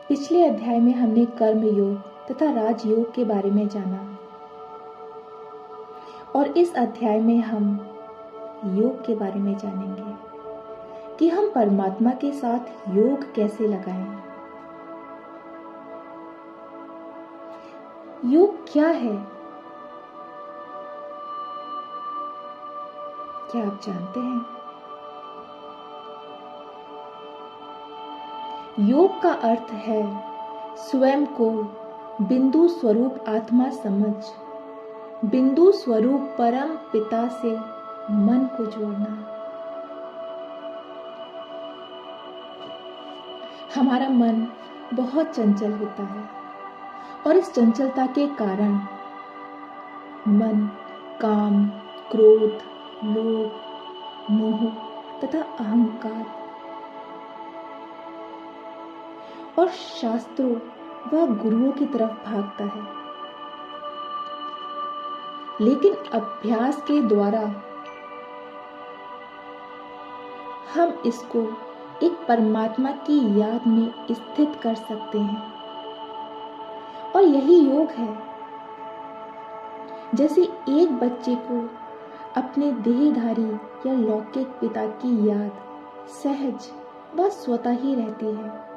पिछले अध्याय में हमने कर्म योग तथा राजयोग के बारे में जाना और इस अध्याय में हम योग के बारे में जानेंगे कि हम परमात्मा के साथ योग कैसे लगाएं। योग क्या है? क्या आप जानते हैं? योग का अर्थ है स्वयं को बिंदु स्वरूप आत्मा समझ, बिंदु स्वरूप परम पिता से मन को जोड़ना। हमारा मन बहुत चंचल होता है और इस चंचलता के कारण मन काम, क्रोध, लोभ, मोह तथा अहंकार और शास्त्रों व गुरुओं की तरफ भागता है। लेकिन अभ्यास के द्वारा हम इसको एक परमात्मा की याद में स्थित कर सकते हैं और यही योग है। जैसे एक बच्चे को अपने देहधारी या लौकिक पिता की याद सहज व स्वतः ही रहती है,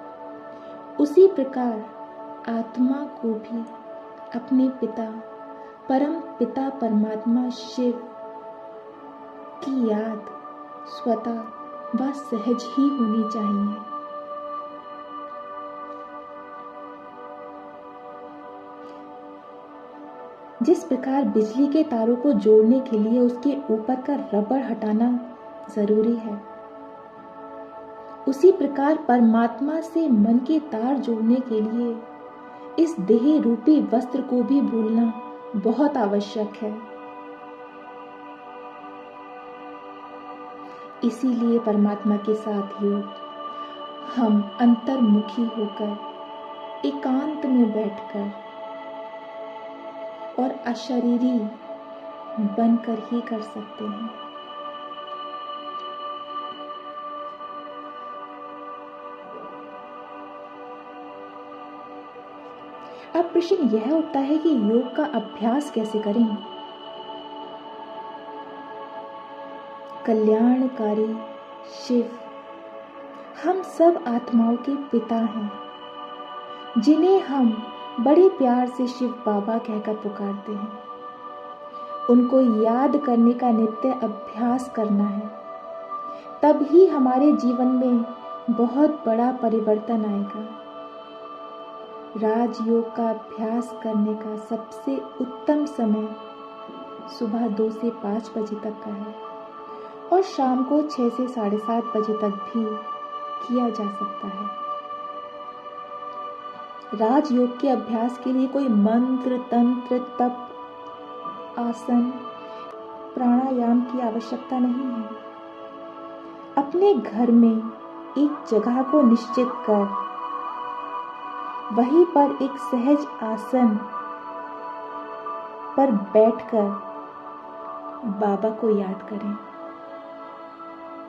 उसी प्रकार आत्मा को भी अपने पिता परम पिता परमात्मा शिव की याद स्वतः व सहज ही होनी चाहिए। जिस प्रकार बिजली के तारों को जोड़ने के लिए उसके ऊपर का रबड़ हटाना जरूरी है, उसी प्रकार परमात्मा से मन के तार जोड़ने के लिए इस देह रूपी वस्त्र को भी भूलना बहुत आवश्यक है। इसीलिए परमात्मा के साथ योग हम अंतर्मुखी होकर एकांत में बैठकर और अशरीरी बनकर ही कर सकते हैं। अब प्रश्न यह उठता है कि योग का अभ्यास कैसे करें? कल्याणकारी शिव हम सब आत्माओं के पिता हैं, जिन्हें हम बड़े प्यार से शिव बाबा कहकर पुकारते हैं। उनको याद करने का नित्य अभ्यास करना है, तब ही हमारे जीवन में बहुत बड़ा परिवर्तन आएगा। राजयोग का अभ्यास करने का सबसे उत्तम समय सुबह 2 से 5 बजे तक का है और शाम को 6 से 7:30 बजे तक भी किया जा सकता है। राजयोग के अभ्यास के लिए कोई मंत्र, तंत्र, तप, आसन, प्राणायाम की आवश्यकता नहीं है। अपने घर में एक जगह को निश्चित कर वहीं पर एक सहज आसन पर बैठकर बाबा को याद करें।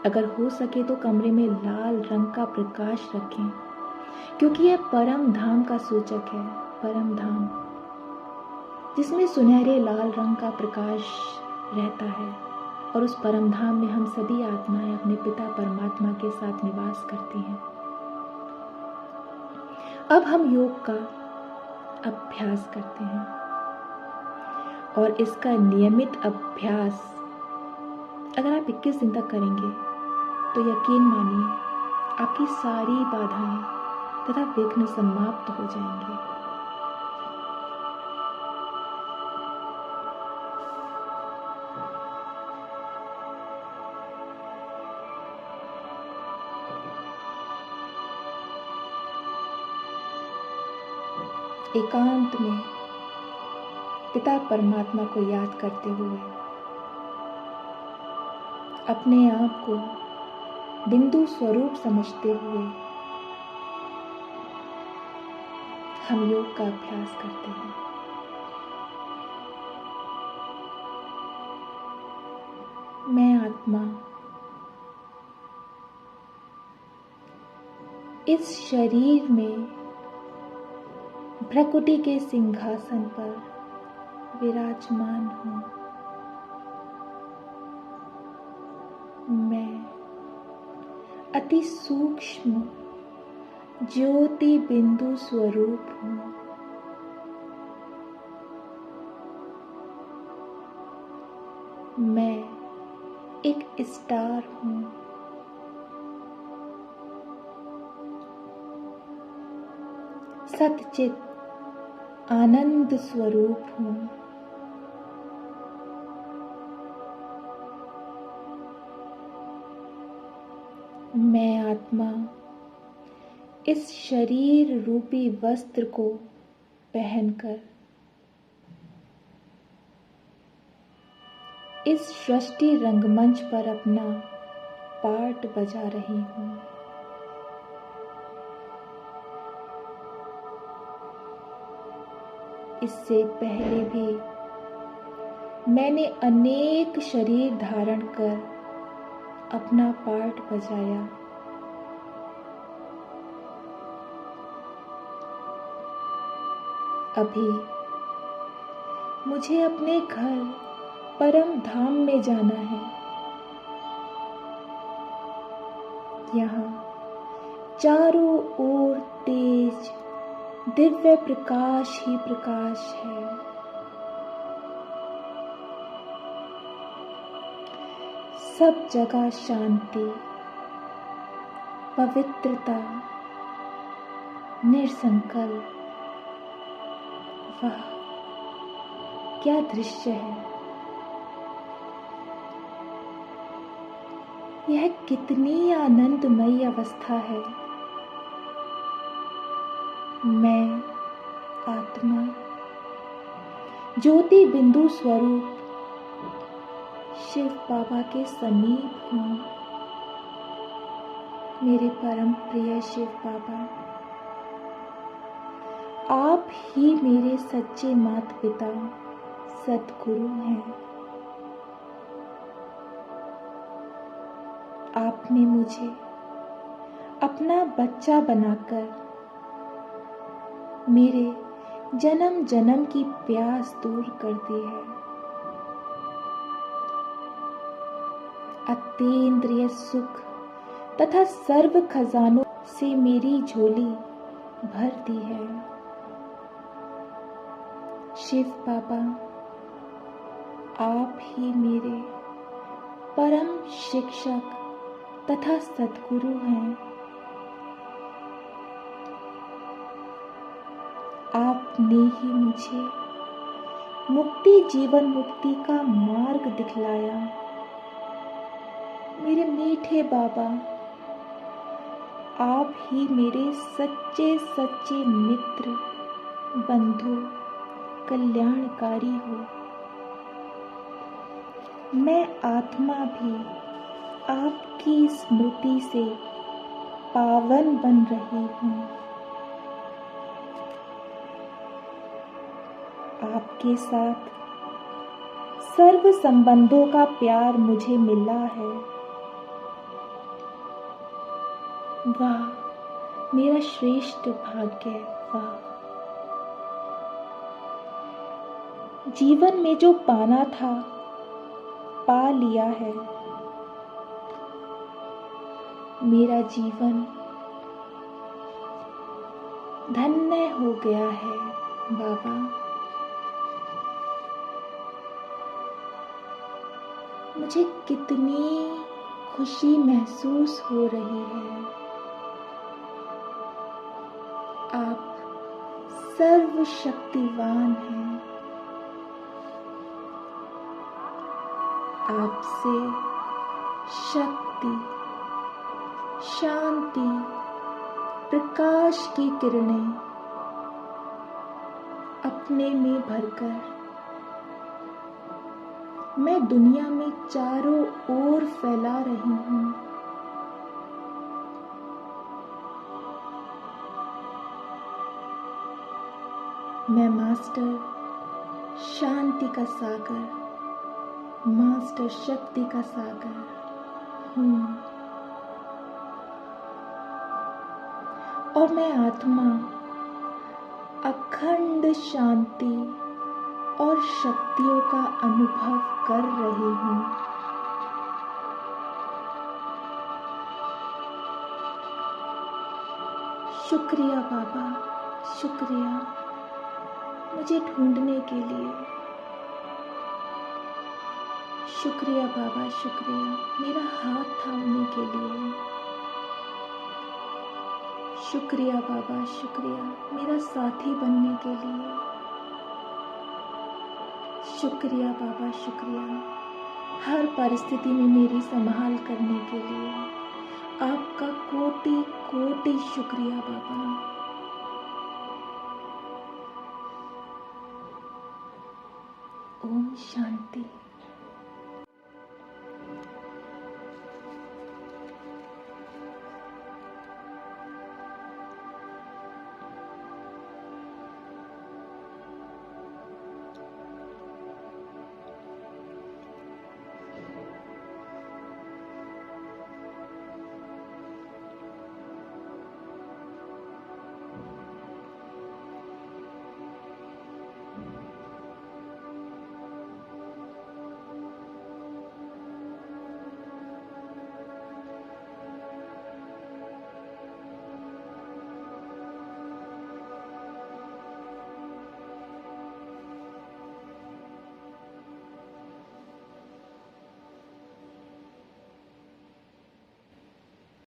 अगर हो सके तो कमरे में लाल रंग का प्रकाश रखें, क्योंकि यह परम धाम का सूचक है। परम धाम जिसमें सुनहरे लाल रंग का प्रकाश रहता है और उस परम धाम में हम सभी आत्माएं अपने पिता परमात्मा के साथ निवास करती हैं। अब हम योग का अभ्यास करते हैं और इसका नियमित अभ्यास अगर आप 21 दिन तक करेंगे तो यकीन मानिए आपकी सारी बाधाएं तथा विघ्न समाप्त हो जाएंगे। एकांत में पिता परमात्मा को याद करते हुए अपने आप को बिंदु स्वरूप समझते हुए हम योग का अभ्यास करते हैं। मैं आत्मा इस शरीर में भ्रकुटी के सिंहासन पर विराजमान हूँ। मैं अति सूक्ष्म ज्योति बिंदु स्वरूप हूँ। मैं एक स्टार हूँ। सच्चित आनंद स्वरूप हूँ। मैं आत्मा इस शरीर रूपी वस्त्र को पहनकर इस सृष्टि रंगमंच पर अपना पार्ट बजा रही हूँ। इससे पहले भी मैंने अनेक शरीर धारण कर अपना पार्ट बजाया। अभी मुझे अपने घर परम धाम में जाना है। यहाँ चारों ओर तेज दिव्य प्रकाश ही प्रकाश है। सब जगह शांति, पवित्रता, निसंकल्प। वाह, क्या दृश्य है! यह कितनी आनंदमयी अवस्था है। मैं आत्मा ज्योति बिंदु स्वरूप शिव बाबा के समीप हूँ। मेरे परम प्रिय शिव बाबा, आप ही मेरे सच्चे माता पिता सद्गुरु हैं। आपने मुझे अपना बच्चा बनाकर मेरे जन्म जन्म की प्यास दूर कर दी है। अतीन्द्रिय सुख तथा सर्व खजानों से मेरी झोली भर दी है। शिव बाबा, आप ही मेरे परम शिक्षक तथा सद्गुरु हैं। आपने ही मुझे मुक्ति जीवन मुक्ति का मार्ग दिखलाया। मेरे मीठे बाबा, आप ही मेरे सच्चे सच्चे मित्र, बंधु, कल्याणकारी हो। मैं आत्मा भी आपकी स्मृति से पावन बन रही हूँ। आपके साथ सर्व संबंधों का प्यार मुझे मिला है। वाह, मेरा श्रेष्ठ भाग्य! वाह, जीवन में जो पाना था पा लिया है। मेरा जीवन धन्य हो गया है बाबा। मुझे कितनी खुशी महसूस हो रही है। आप सर्वशक्तिवान हैं। आपसे शक्ति, शांति, प्रकाश की किरणें अपने में भरकर मैं दुनिया में चारों ओर फैला रही हूँ। मैं मास्टर शांति का सागर, मास्टर शक्ति का सागर हूँ। और मैं आत्मा अखंड शांति और शक्तियों का अनुभव कर रही हूँ। शुक्रिया बाबा, शुक्रिया मुझे ढूंढने के लिए। शुक्रिया बाबा, शुक्रिया मेरा हाथ थामने के लिए। शुक्रिया बाबा, शुक्रिया मेरा साथी बनने के लिए। शुक्रिया बाबा, शुक्रिया हर परिस्थिति में मेरी संभाल करने के लिए। आपका कोटि कोटि शुक्रिया बाबा। ओम शांति।